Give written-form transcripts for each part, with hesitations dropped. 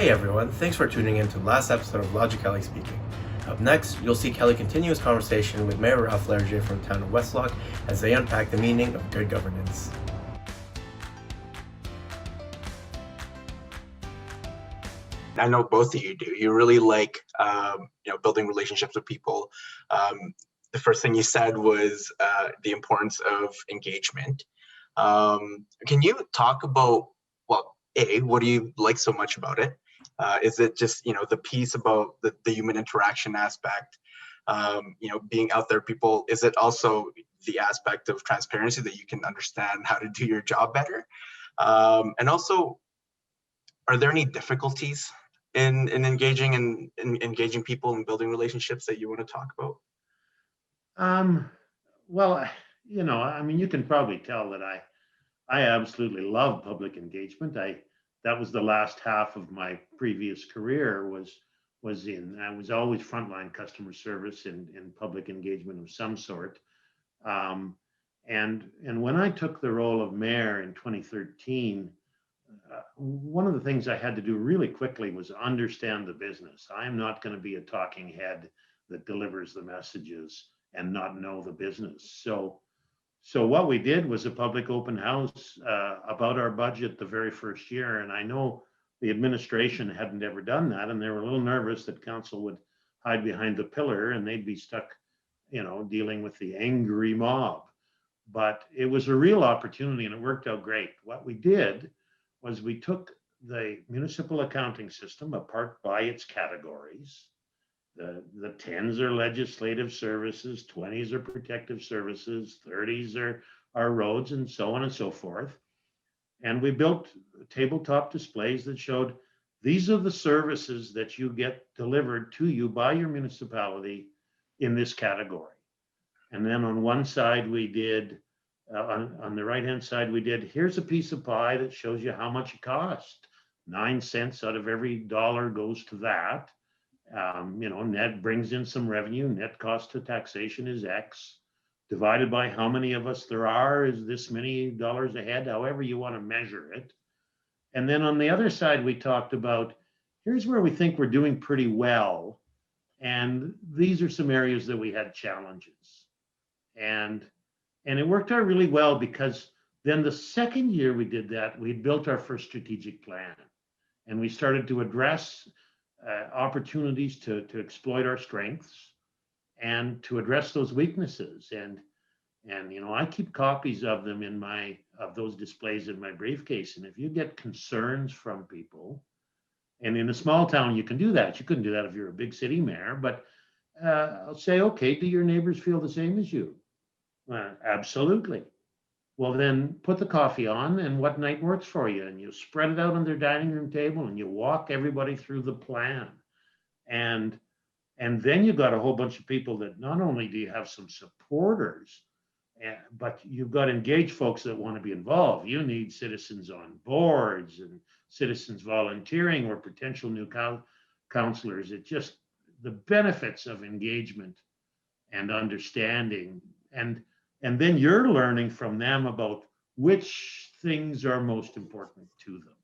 Hey everyone, thanks for tuning in to the last episode of LogiKelly Speaking. Up next, you'll see Kelly continue his conversation with Mayor Ralph Leriger from the town of Westlock as they unpack the meaning of good governance. I know both of you do. You really like, building relationships with people. The first thing you said was the importance of engagement. Can you talk about, well, what do you like so much about it? Is it just, the piece about the human interaction aspect, being out there, people? Is it also the aspect of transparency that you can understand how to do your job better? And also, are there any difficulties in engaging and engaging people and building relationships that you want to talk about? Well, you can probably tell that I absolutely love public engagement. That was the last half of my previous career I was always frontline customer service in public engagement of some sort. And when I took the role of mayor in 2013, one of the things I had to do really quickly was understand the business. I am not going to be a talking head that delivers the messages and not know the business. So what we did was a public open house about our budget the very first year. And I know the administration hadn't ever done that, and they were a little nervous that council would hide behind the pillar and they'd be stuck, dealing with the angry mob. But it was a real opportunity and it worked out great. What we did was we took the municipal accounting system apart by its categories. The 10s are legislative services, 20s are protective services, 30s are roads, and so on and so forth. And we built tabletop displays that showed these are the services that you get delivered to you by your municipality in this category. And then on one side we did, on the right-hand side, we did, here's a piece of pie that shows you how much it cost. 9 cents out of every dollar goes to that. Net brings in some revenue. Net cost to taxation is X. Divided by how many of us there are is this many dollars a head, however you want to measure it. And then on the other side, we talked about, here's where we think we're doing pretty well. And these are some areas that we had challenges. And it worked out really well because then the second year we did that, we built our first strategic plan. And we started to address opportunities to exploit our strengths and to address those weaknesses. And I keep copies of them of those displays in my briefcase. And if you get concerns from people, and in a small town, you can do that. You couldn't do that if you're a big city mayor, but I'll say, okay, do your neighbors feel the same as you? Absolutely. Well, then put the coffee on and what night works for you. And you spread it out on their dining room table and you walk everybody through the plan. And then you've got a whole bunch of people that not only do you have some supporters, but you've got engaged folks that want to be involved. You need citizens on boards and citizens volunteering or potential new counselors. It just, the benefits of engagement and understanding. And then you're learning from them about which things are most important to them.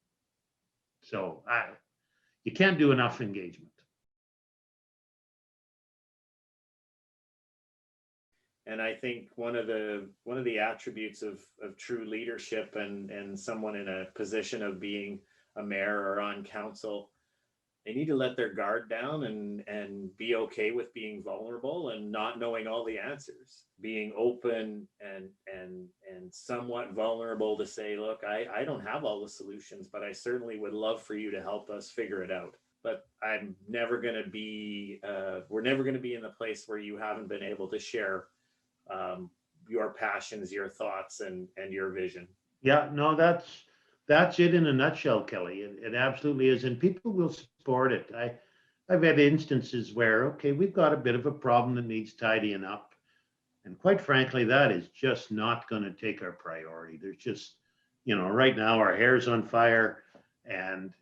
So you can't do enough engagement. And I think one of the attributes of true leadership and someone in a position of being a mayor or on council, they need to let their guard down and be okay with being vulnerable and not knowing all the answers, being open and somewhat vulnerable to say, look, I don't have all the solutions, but I certainly would love for you to help us figure it out. But I'm never going to be, we're never going to be in the place where you haven't been able to share your passions, your thoughts, and your vision. Yeah, no, that's it in a nutshell, Kelly. It absolutely is. And people will support it. I've had instances where, okay, we've got a bit of a problem that needs tidying up. And quite frankly, that is just not going to take our priority. There's just, right now our hair's on fire. And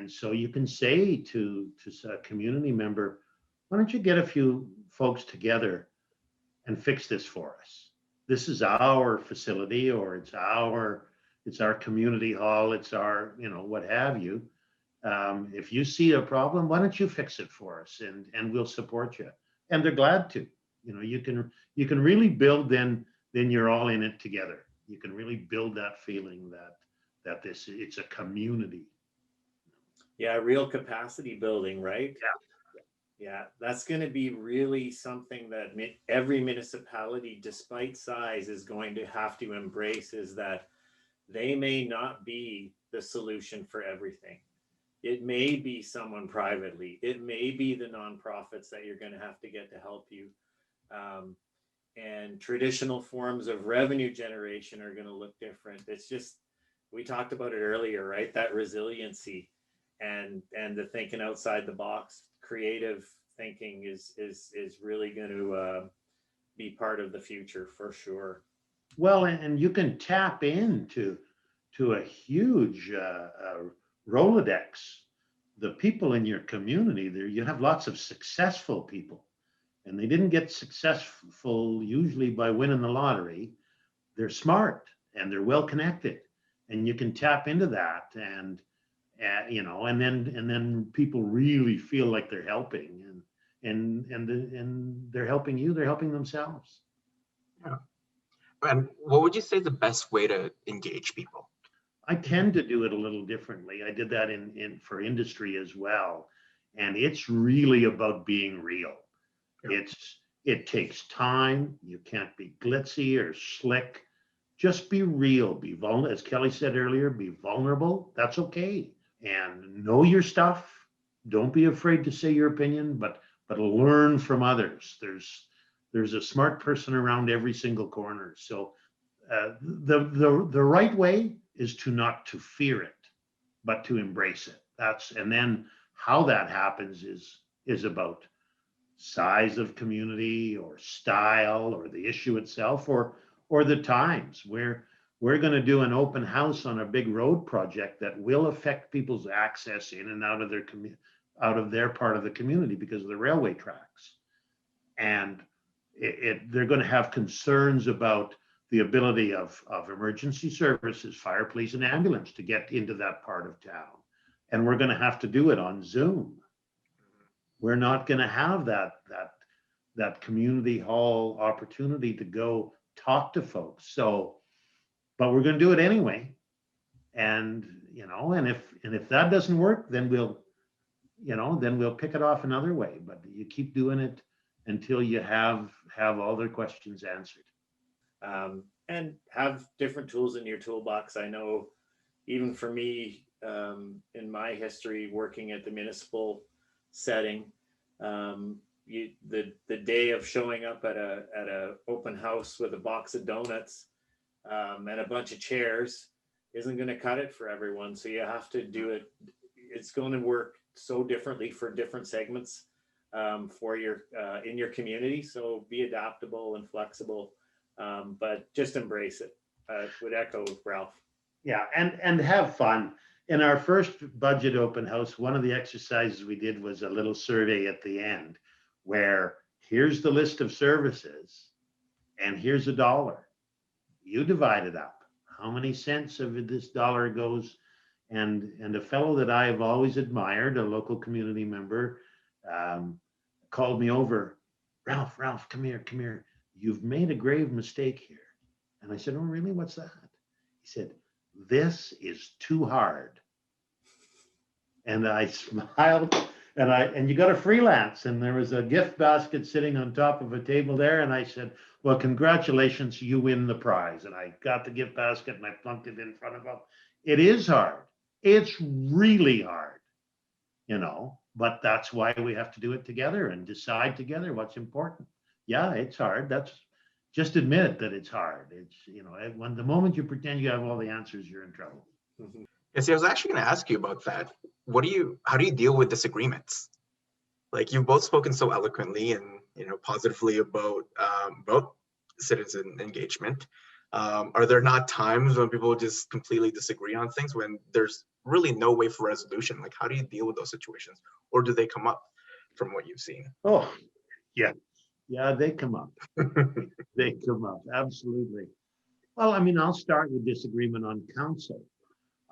so you can say to a community member, why don't you get a few folks together and fix this for us? This is our facility, or it's our community hall, it's our, what have you. If you see a problem, why don't you fix it for us, and we'll support you. And they're glad to. You know, you can really build, then you're all in it together. You can really build that feeling that it's a community. Yeah, real capacity building, right? Yeah. Yeah, that's going to be really something that every municipality, despite size, is going to have to embrace, is that they may not be the solution for everything. It may be someone privately. It may be the nonprofits that you're going to have to get to help you. And traditional forms of revenue generation are going to look different. It's just, we talked about it earlier, right? That resiliency and the thinking outside the box, creative thinking is really going to be part of the future for sure. Well, and you can tap into a huge Rolodex. The people in your community there, you have lots of successful people, and they didn't get successful usually by winning the lottery. They're smart and they're well connected, and you can tap into that, and you know, and then people really feel like they're helping, and they're helping you, they're helping themselves. Yeah. And what would you say is the best way to engage people? I tend to do it a little differently. I did that in for industry as well, and it's really about being real. Yeah. It takes time. You can't be glitzy or slick. Just be real. Be vulnerable, as Kelly said earlier. Be vulnerable. That's okay. And know your stuff. Don't be afraid to say your opinion, but learn from others. There's a smart person around every single corner. So the right way is not to fear it, but to embrace it. And then how that happens is about size of community or style or the issue itself or the times where we're going to do an open house on a big road project that will affect people's access in and out of their part of the community because of the railway tracks. And they're going to have concerns about the ability of emergency services, fire, police, and ambulance to get into that part of town. And we're going to have to do it on Zoom. We're not going to have that community hall opportunity to go talk to folks. So, but we're going to do it anyway. And, you know, and if that doesn't work, then we'll pick it off another way. But you keep doing it until you have all their questions answered. And have different tools in your toolbox. I know even for me, in my history working at the municipal setting, the day of showing up at a open house with a box of donuts and a bunch of chairs isn't going to cut it for everyone. So you have to do it. It's going to work so differently for different segments for your in your community. So be adaptable and flexible, but just embrace it. Would echo Ralph. Yeah, and have fun. In our first budget open house, one of the exercises we did was a little survey at the end where here's the list of services and here's $1. You divide it up. How many cents of this dollar goes? And a fellow that I have always admired, a local community member, called me over. Ralph, come here. You've made a grave mistake here. And I said, oh, really? What's that? He said, this is too hard. And I smiled, and you got to freelance. And there was a gift basket sitting on top of a table there. And I said, well, congratulations, you win the prize. And I got the gift basket and I plunked it in front of him. It is hard. It's really hard, you know, but that's why we have to do it together and decide together what's important. Yeah, it's hard. Just admit that it's hard. It's, you know, when the moment you pretend you have all the answers, you're in trouble. Mm-hmm. Yes, I was actually going to ask you about that. How do you deal with disagreements? Like, you've both spoken so eloquently and, you know, positively about citizen engagement. Are there not times when people just completely disagree on things when there's really no way for resolution? Like, how do you deal with those situations, or do they come up from what you've seen? Oh, yeah. Yeah, they come up. They come up, absolutely. Well, I mean, I'll start with disagreement on council.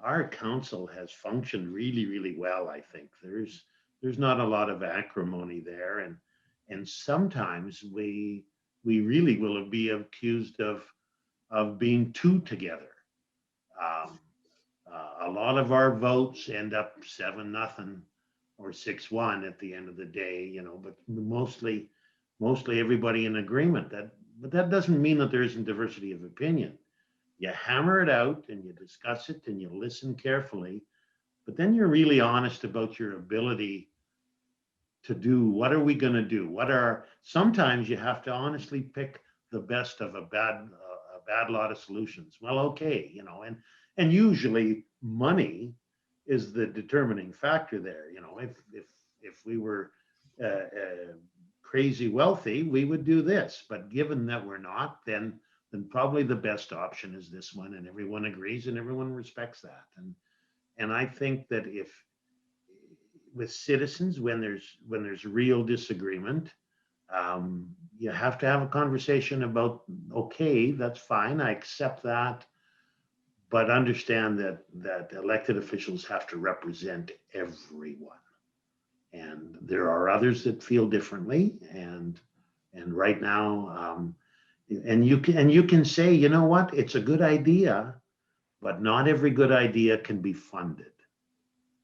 our council has functioned really, really well. I think there's not a lot of acrimony there, and sometimes we really will be accused of being too together. Um, a lot of our votes end up 7-0 or 6-1 at the end of the day, you know, but mostly everybody in agreement. But that doesn't mean that there isn't diversity of opinion. You hammer it out and you discuss it and you listen carefully, but then you're really honest about your ability to do. What are we going to do? Sometimes you have to honestly pick the best of a bad lot of solutions. Well, okay, you know, and usually money is the determining factor there. You know, if we were crazy wealthy, we would do this. But given that we're not, then probably the best option is this one, and everyone agrees and everyone respects that. And I think that if with citizens, when there's real disagreement, you have to have a conversation about, okay, that's fine, I accept that, but understand that elected officials have to represent everyone, and there are others that feel differently, and right now, and you can say, you know what, it's a good idea, but not every good idea can be funded.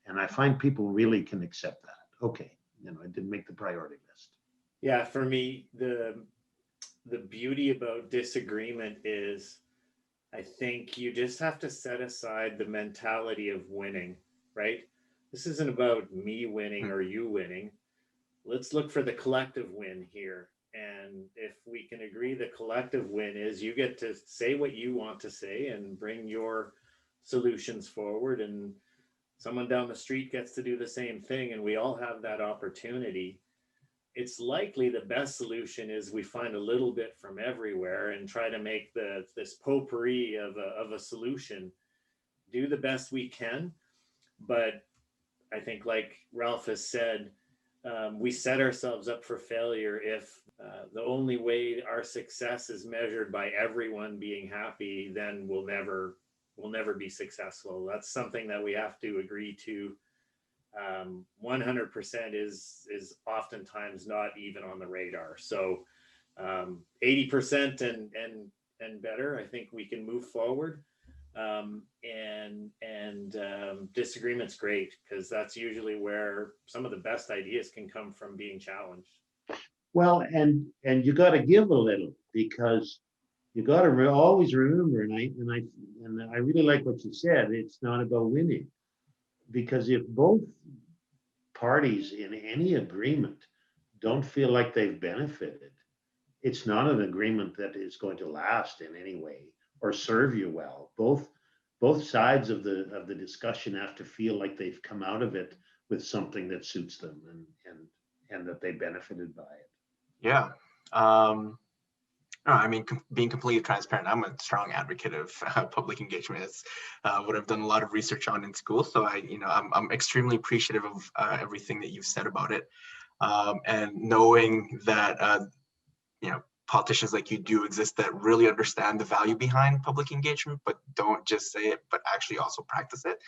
And I find people really can accept that. Okay, you know, it didn't make the priority list. Yeah, for me, the beauty about disagreement is, I think you just have to set aside the mentality of winning, right? This isn't about me winning or you winning. Let's look for the collective win here. And if we can agree the collective win is you get to say what you want to say and bring your solutions forward, and someone down the street gets to do the same thing, and we all have that opportunity, it's likely the best solution is we find a little bit from everywhere and try to make this potpourri of a solution, do the best we can. But I think, like Ralph has said, we set ourselves up for failure if the only way our success is measured by everyone being happy. Then we'll never be successful. That's something that we have to agree to. 100% is oftentimes not even on the radar. So 80% and better, I think we can move forward. Disagreement's great, because that's usually where some of the best ideas can come from, being challenged. Well, and you got to give a little, because you got to always remember, and I really like what you said. It's not about winning, because if both parties in any agreement don't feel like they've benefited, it's not an agreement that is going to last in any way or serve you well. Both sides of the discussion have to feel like they've come out of it with something that suits them, and that they benefited by it. Yeah. No, I mean, being completely transparent, I'm a strong advocate of public engagement. It's what I've done a lot of research on in school. So I'm extremely appreciative of everything that you've said about it, and knowing that politicians like you do exist that really understand the value behind public engagement, but don't just say it, but actually also practice it.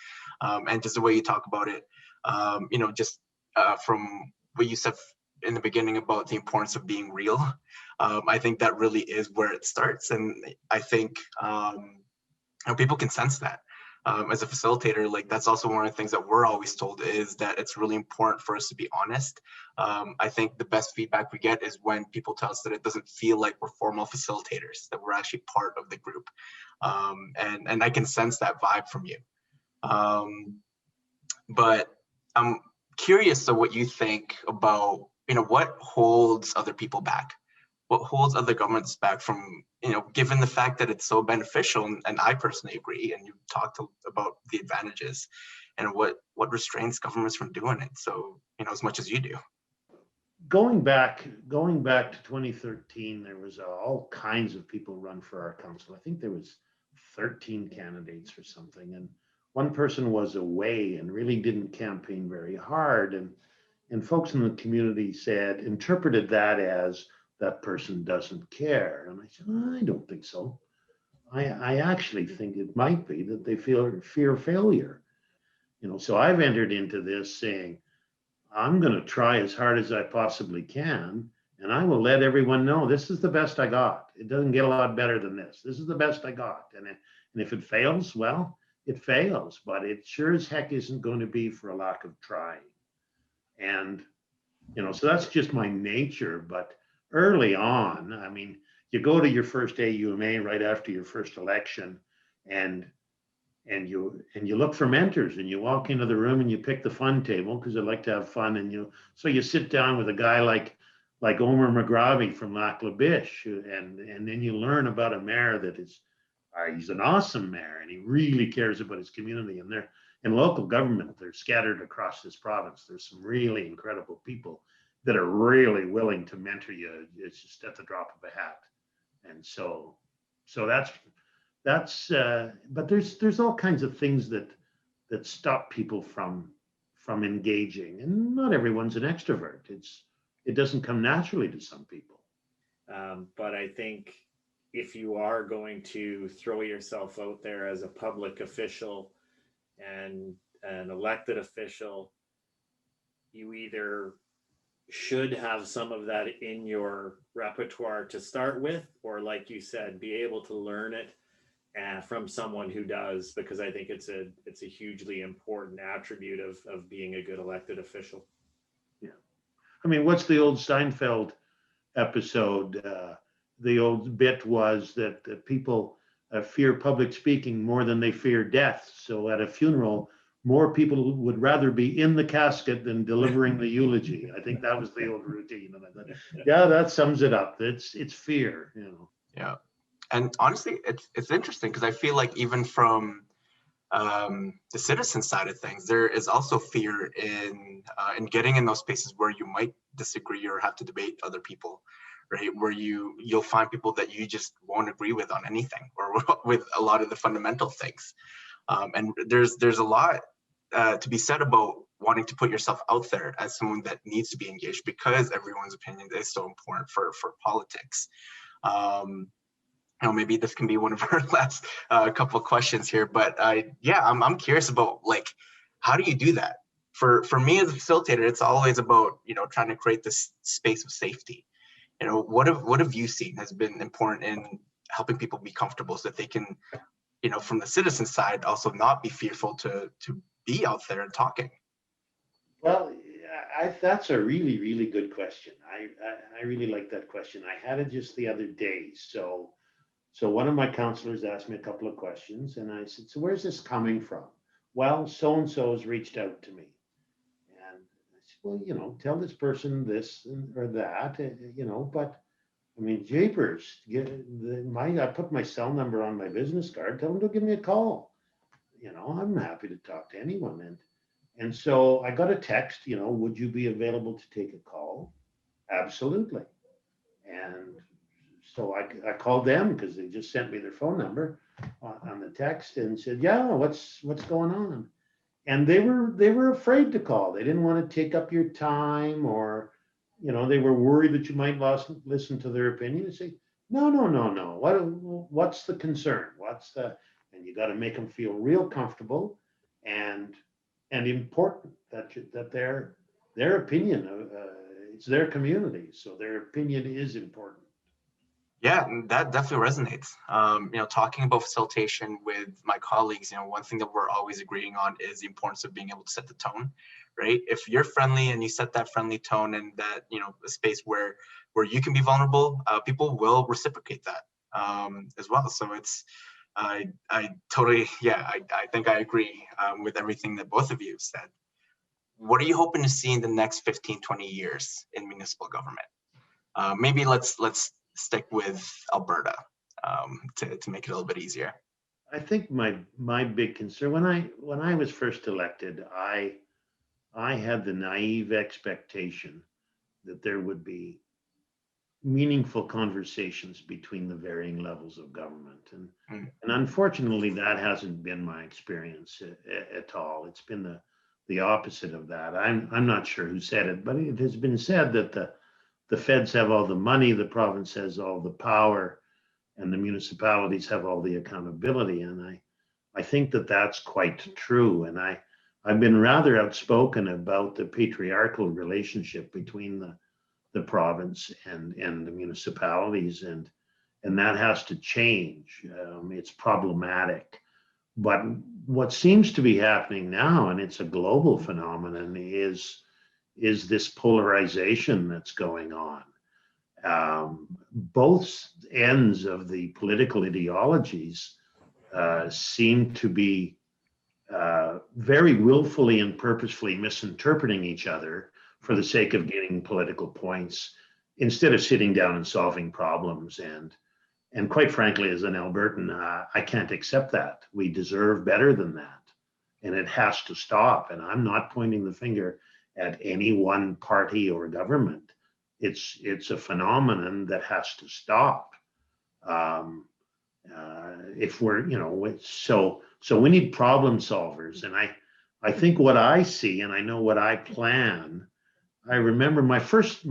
And just the way you talk about it, from what you said in the beginning about the importance of being real, I think that really is where it starts. And I think people can sense that. As a facilitator, like, that's also one of the things that we're always told, is that it's really important for us to be honest. I think the best feedback we get is when people tell us that it doesn't feel like we're formal facilitators, that we're actually part of the group. And I can sense that vibe from you. But I'm curious of what you think about, what holds other people back? What holds other governments back from, given the fact that it's so beneficial, and I personally agree, and you talked about the advantages, and what restrains governments from doing it so, as much as you do? Going back to 2013, there was all kinds of people run for our council. I think there was 13 candidates or something, and one person was away and really didn't campaign very hard, and folks in the community interpreted that as, that person doesn't care. And I said, I don't think so. I actually think it might be that they fear failure. So I've entered into this saying, I'm going to try as hard as I possibly can, and I will let everyone know this is the best I got. It doesn't get a lot better than this. This is the best I got. And if it fails, well, it fails, but it sure as heck isn't going to be for a lack of trying. And, so that's just my nature. But early on, I mean, you go to your first AUMA right after your first election, and you look for mentors, and you walk into the room and you pick the fun table because I like to have fun, and so you sit down with a guy like Omer McGrawy from Lac La Biche, and then you learn about a mayor that is he's an awesome mayor, and he really cares about his community. And they're in local government, they're scattered across this province. There's some really incredible people that are really willing to mentor you. It's just at the drop of a hat. And so that's but there's all kinds of things that stop people from engaging, and not everyone's an extrovert. It doesn't come naturally to some people. But I think if you are going to throw yourself out there as a public official and an elected official, you either should have some of that in your repertoire to start with, or like you said, be able to learn it from someone who does, because I think it's a hugely important attribute of being a good elected official. Yeah. I mean, what's the old Seinfeld episode? The old bit was that people fear public speaking more than they fear death. So at a funeral, more people would rather be in the casket than delivering the eulogy. I think that was the old routine. And I thought, yeah, that sums it up. It's fear, Yeah. And honestly, it's interesting because I feel like even from the citizen side of things, there is also fear in getting in those spaces where you might disagree or have to debate other people, right? Where you'll find people that you just won't agree with on anything, or with a lot of the fundamental things. And there's a lot to be said about wanting to put yourself out there as someone that needs to be engaged, because everyone's opinion is so important for politics. Maybe this can be one of our last couple of questions here, but I'm curious about, like, how do you do that? For me as a facilitator, it's always about, trying to create this space of safety. What have you seen has been important in helping people be comfortable so that they can, from the citizen side, also not be fearful to be out there and talking? Well, that's a really, really good question. I really like that question. I had it just the other day. So one of my counselors asked me a couple of questions, and I said, so where's this coming from? Well, so-and-so has reached out to me. And I said, well, tell this person this or that, but I mean, jeepers, I put my cell number on my business card, tell them to give me a call. I'm happy to talk to anyone. And so I got a text, would you be available to take a call? Absolutely. And so I called them because they just sent me their phone number on the text and said, yeah, what's going on? And they were afraid to call. They didn't want to take up your time, or, they were worried that you might listen to their opinion. And say, no. What's the concern? And you got to make them feel real comfortable and important that their opinion, it's their community. So their opinion is important. Yeah, that definitely resonates. Talking about facilitation with my colleagues, one thing that we're always agreeing on is the importance of being able to set the tone, right? If you're friendly and you set that friendly tone, and that, a space where you can be vulnerable, people will reciprocate that as well. So I totally, I think I agree with everything that both of you have said. What are you hoping to see in the next 15, 20 years in municipal government? Maybe let's stick with Alberta to make it a little bit easier. I think my big concern when I was first elected, I had the naive expectation that there would be meaningful conversations between the varying levels of government, and unfortunately that hasn't been my experience at all. It's been the opposite of that. I'm not sure who said it, but it has been said that the feds have all the money, the province has all the power, and the municipalities have all the accountability. And I think that that's quite true. And I've been rather outspoken about the patriarchal relationship between the province and the municipalities, and that has to change. It's problematic. But what seems to be happening now, and it's a global phenomenon, is this polarization that's going on. Both ends of the political ideologies seem to be very willfully and purposefully misinterpreting each other for the sake of gaining political points, instead of sitting down and solving problems. And quite frankly, as an Albertan, I can't accept that. We deserve better than that, and it has to stop. And I'm not pointing the finger at any one party or government. It's a phenomenon that has to stop. If we're, so we need problem solvers. And I think what I see, and I know what I plan. I remember my first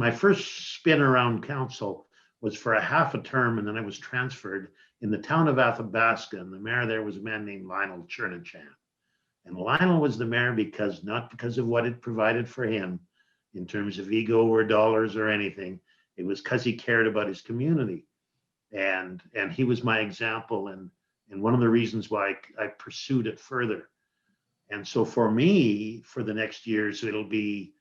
spin around council was for a half a term, and then I was transferred in the town of Athabasca, and the mayor there was a man named Lionel Chernachan. And Lionel was the mayor not because of what it provided for him in terms of ego or dollars or anything. It was because he cared about his community. And he was my example, and one of the reasons why I pursued it further. And so for me, for the next years, it'll be,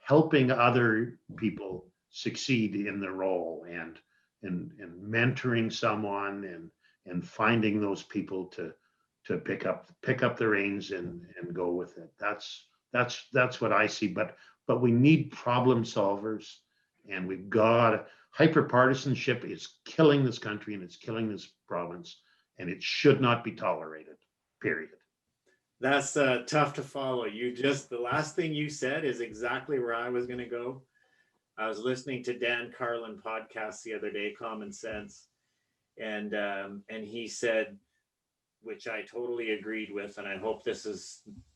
helping other people succeed in their role, and mentoring someone, and finding those people to pick up the reins and go with it. That's what I see. But we need problem solvers, and we've got hyperpartisanship is killing this country, and it's killing this province, and it should not be tolerated, period. That's tough to follow. The last thing you said is exactly where I was going to go. I was listening to Dan Carlin podcast the other day, Common Sense, and he said, which I totally agreed with, and I hope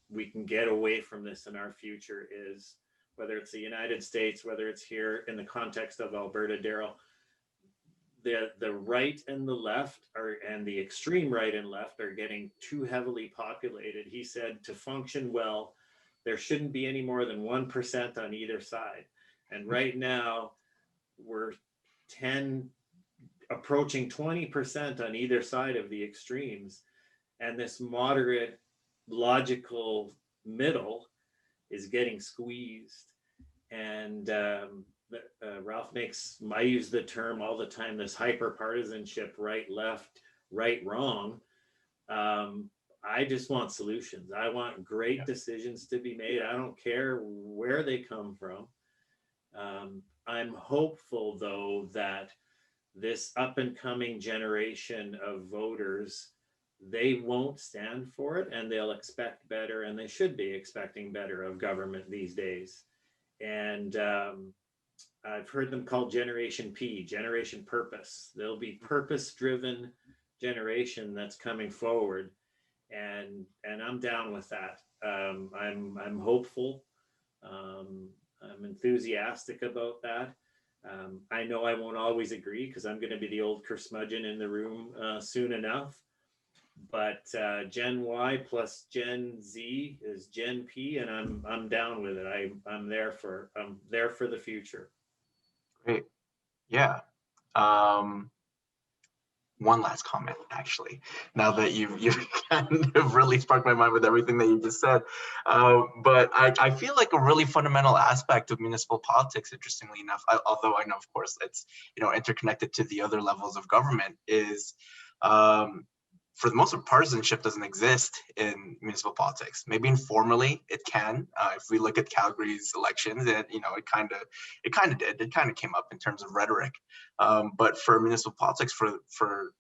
we can get away from this in our future, is whether it's the United States, whether it's here in the context of Alberta, Darryl, the right and the left and the extreme right and left are getting too heavily populated. He said to function well, there shouldn't be any more than 1% on either side. And right now we're approaching 20% on either side of the extremes. And this moderate, logical middle is getting squeezed. And Ralph I use the term all the time, this hyperpartisanship, right, left, right, wrong. I just want solutions. I want great decisions to be made. I don't care where they come from. I'm hopeful, though, that this up and coming generation of voters, they won't stand for it, and they'll expect better, and they should be expecting better of government these days. And I've heard them called Generation P, Generation Purpose. There'll be purpose-driven generation that's coming forward, and I'm down with that. I'm hopeful. I'm enthusiastic about that. I know I won't always agree, because I'm going to be the old curmudgeon in the room soon enough. But Gen Y plus Gen Z is Gen P, and I'm down with it. I'm there for the future. Great. Yeah. One last comment, actually, now that you've kind of really sparked my mind with everything that you just said. But I feel like a really fundamental aspect of municipal politics, interestingly enough, although I know, of course, it's interconnected to the other levels of government, is for the most part, partisanship doesn't exist in municipal politics. Maybe informally it can. If we look at Calgary's elections, it kind of did. It kind of came up in terms of rhetoric. But for municipal politics, for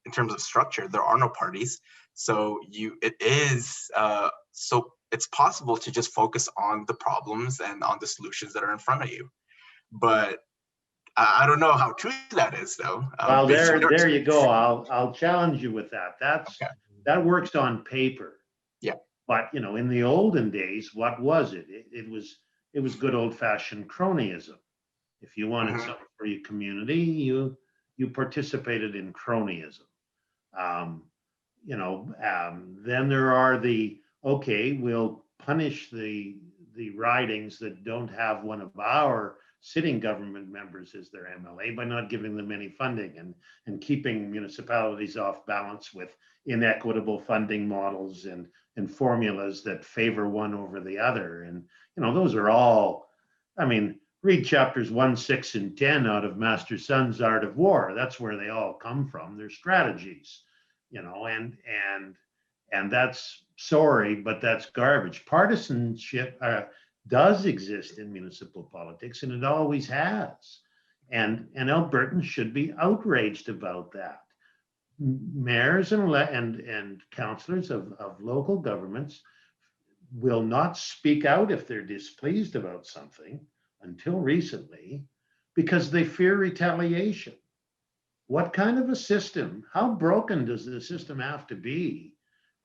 in terms of structure, there are no parties. So it's possible to just focus on the problems and on the solutions that are in front of you. But I don't know how true that is, though. Well, there you go. I'll challenge you with that. That works on paper. Yeah. But in the olden days, what was it? It was good old-fashioned cronyism. If you wanted something for your community, you you participated in cronyism. Then there are okay, we'll punish the ridings that don't have one of our sitting government members as their MLA by not giving them any funding and keeping municipalities off balance with inequitable funding models and formulas that favor one over the other. And, those are all, read chapters 1, 6, and 10 out of Master Sun's Art of War. That's where they all come from. They're strategies, and that's sorry, but that's garbage. Partisanship does exist in municipal politics, and it always has. And Albertans should be outraged about that. Mayors and councillors of local governments will not speak out if they're displeased about something until recently because they fear retaliation. What kind of a system? How broken does the system have to be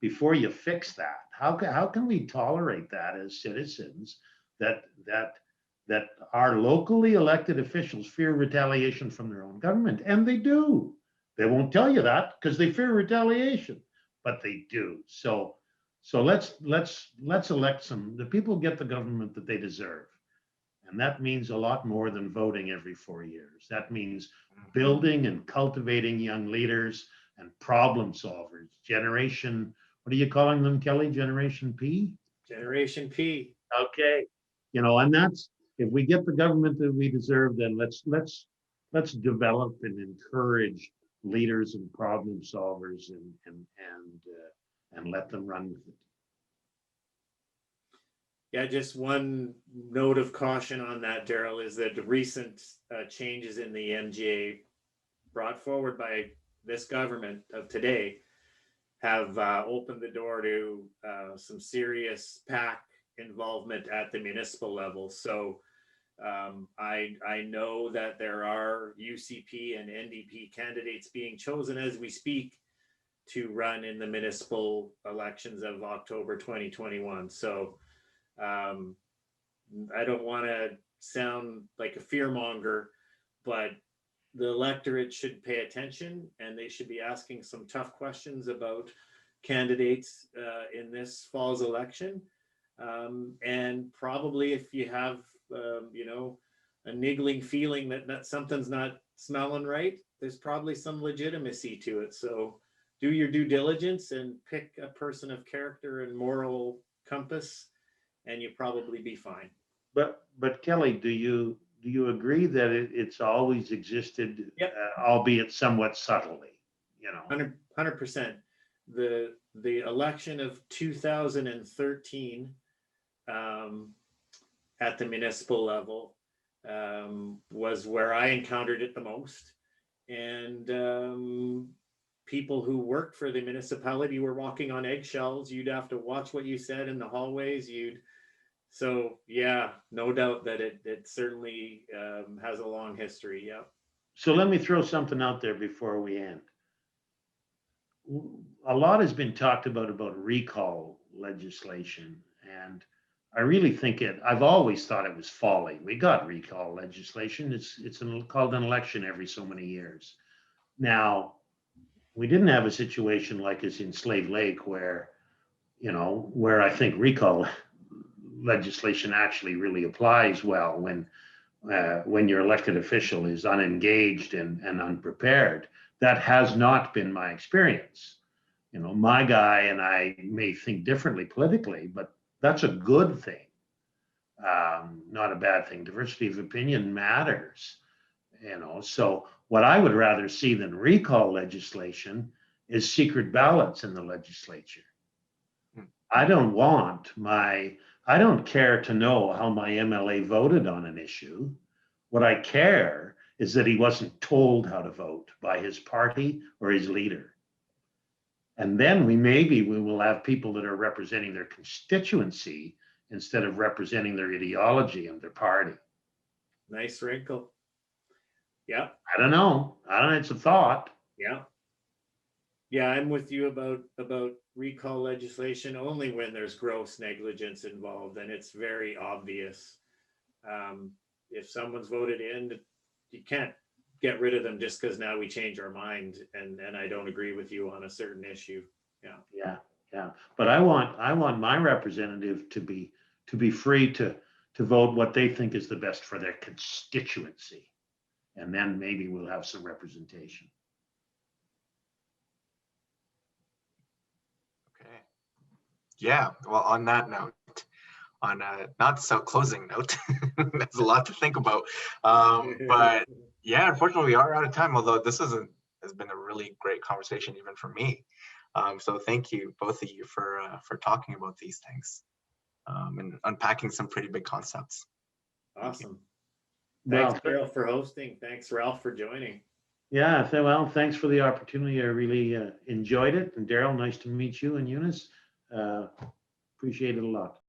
before you fix that? How can we tolerate that as citizens, that our locally elected officials fear retaliation from their own government? And they do. They won't tell you that because they fear retaliation, but they do. So let's elect the people get the government that they deserve. And that means a lot more than voting every 4 years. That means building and cultivating young leaders and problem solvers. Generation, what are you calling them, Kelly? Generation P? Generation P. Okay. And that's, if we get the government that we deserve, then let's develop and encourage leaders and problem solvers and let them run with it. Yeah, just one note of caution on that, Darryl, is that the recent changes in the MGA brought forward by this government of today have opened the door to some serious PAC involvement at the municipal level. So I know that there are UCP and NDP candidates being chosen as we speak to run in the municipal elections of October 2021. So I don't want to sound like a fearmonger, but the electorate should pay attention and they should be asking some tough questions about candidates in this fall's election. And probably if you have, a niggling feeling that something's not smelling right, there's probably some legitimacy to it. So do your due diligence and pick a person of character and moral compass, and you'll probably be fine. But Kelly, do you agree that it's always existed, Yep. Albeit somewhat subtly? 100%. The election of 2013 at the municipal level was where I encountered it the most, and people who worked for the municipality were walking on eggshells. You'd have to watch what you said in the hallways. So yeah, no doubt that it certainly has a long history. Yeah. So let me throw something out there before we end. A lot has been talked about recall legislation, and I really think I've always thought it was folly. We got recall legislation. It's called an election every so many years. Now, we didn't have a situation like as in Slave Lake where I think recall legislation actually really applies well when your elected official is unengaged and unprepared. That has not been my experience. My guy and I may think differently politically, but that's a good thing, not a bad thing. Diversity of opinion matters, So what I would rather see than recall legislation is secret ballots in the legislature. I don't care to know how my MLA voted on an issue. What I care is that he wasn't told how to vote by his party or his leader. And then we will have people that are representing their constituency instead of representing their ideology and their party. Nice wrinkle. Yeah. I don't know. It's a thought. Yeah. Yeah, I'm with you about recall legislation only when there's gross negligence involved and it's very obvious. If someone's voted in, you can't get rid of them just because now we change our mind and I don't agree with you on a certain issue. Yeah. Yeah. But I want my representative to be free to vote what they think is the best for their constituency. And then maybe we'll have some representation. Okay. Yeah. Well, on that note, on a not so closing note, there's a lot to think about. But yeah, unfortunately, we are out of time. Although this has been a really great conversation, even for me. So thank you, both of you, for talking about these things and unpacking some pretty big concepts. Awesome. Well, Thanks, Darryl, for hosting. Thanks, Ralph, for joining. yeah, well, thanks for the opportunity. I really enjoyed it. And Darryl, nice to meet you, and Eunice. Appreciate it a lot.